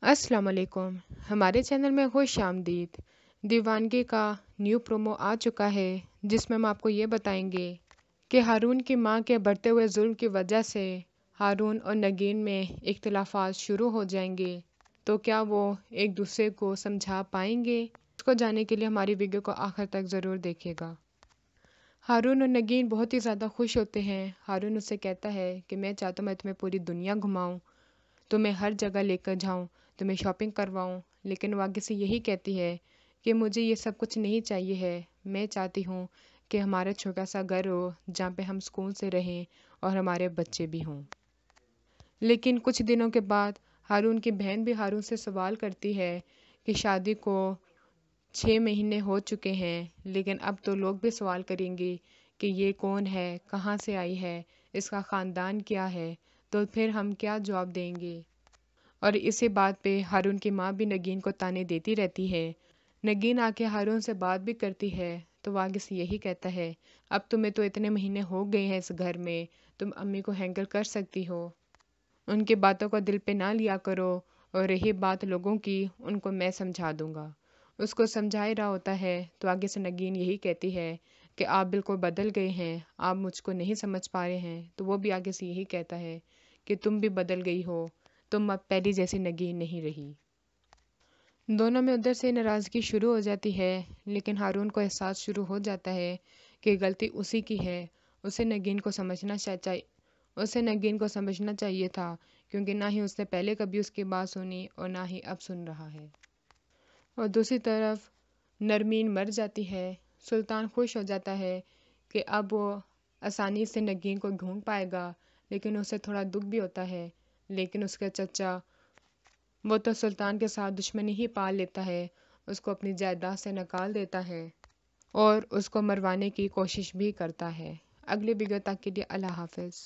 अस्सलाम वालेकुम। हमारे चैनल में खुश आमदीद। दीवानगी का न्यू प्रोमो आ चुका है जिसमें हम आपको ये बताएंगे कि हारून की मां के बढ़ते हुए जुल्म की वजह से हारून और नगीन में इख्तिलाफात शुरू हो जाएंगे, तो क्या वो एक दूसरे को समझा पाएंगे? इसको जानने के लिए हमारी वीडियो को आखिर तक ज़रूर देखिएगा। हारून और नगीन बहुत ही ज़्यादा खुश होते हैं। हारून उससे कहता है कि मैं चाहता हूँ मैं तुम्हें पूरी दुनिया घुमाऊँ, तुम्हें हर जगह लेकर जाऊँ, तुम्हें शॉपिंग करवाऊँ, लेकिन वो आगे से यही कहती है कि मुझे ये सब कुछ नहीं चाहिए है। मैं चाहती हूँ कि हमारा छोटा सा घर हो जहाँ पे हम सुकून से रहें और हमारे बच्चे भी हों। लेकिन कुछ दिनों के बाद हारून की बहन भी हारून से सवाल करती है कि शादी को 6 महीने हो चुके हैं, लेकिन अब तो लोग भी सवाल करेंगे कि ये कौन है, कहाँ से आई है, इसका ख़ानदान क्या है, तो फिर हम क्या जवाब देंगे। और इसी बात पे हारून की माँ भी नगीन को ताने देती रहती है। नगीन आके हारून से बात भी करती है तो वो आगे से यही कहता है, अब तुम्हें तो इतने महीने हो गए हैं इस घर में, तुम अम्मी को हैंडल कर सकती हो, उनकी बातों को दिल पे ना लिया करो, और रही बात लोगों की, उनको मैं समझा दूंगा। उसको समझा ही रहा होता है तो आगे से नगीन यही कहती है कि आप बिल्कुल बदल गए हैं, आप मुझको नहीं समझ पा रहे हैं। तो वो भी आगे से यही कहता है कि तुम भी बदल गई हो, तुम अब पहली जैसी नगीन नहीं रही। दोनों में उधर से नाराज़गी शुरू हो जाती है, लेकिन हारून को एहसास शुरू हो जाता है कि गलती उसी की है। उसे नगीन को समझना चाहिए उसे नगीन को समझना चाहिए था, क्योंकि ना ही उसने पहले कभी उसकी बात सुनी और ना ही अब सुन रहा है। और दूसरी तरफ नरमीन मर जाती है। सुल्तान खुश हो जाता है कि अब वो आसानी से नगीन को ढूंढ पाएगा, लेकिन उसे थोड़ा दुख भी होता है। लेकिन उसका चचा वो तो सुल्तान के साथ दुश्मनी ही पाल लेता है, उसको अपनी जायदाद से निकाल देता है और उसको मरवाने की कोशिश भी करता है। अगली वीडियो तक के लिए अल्लाह हाफिज़।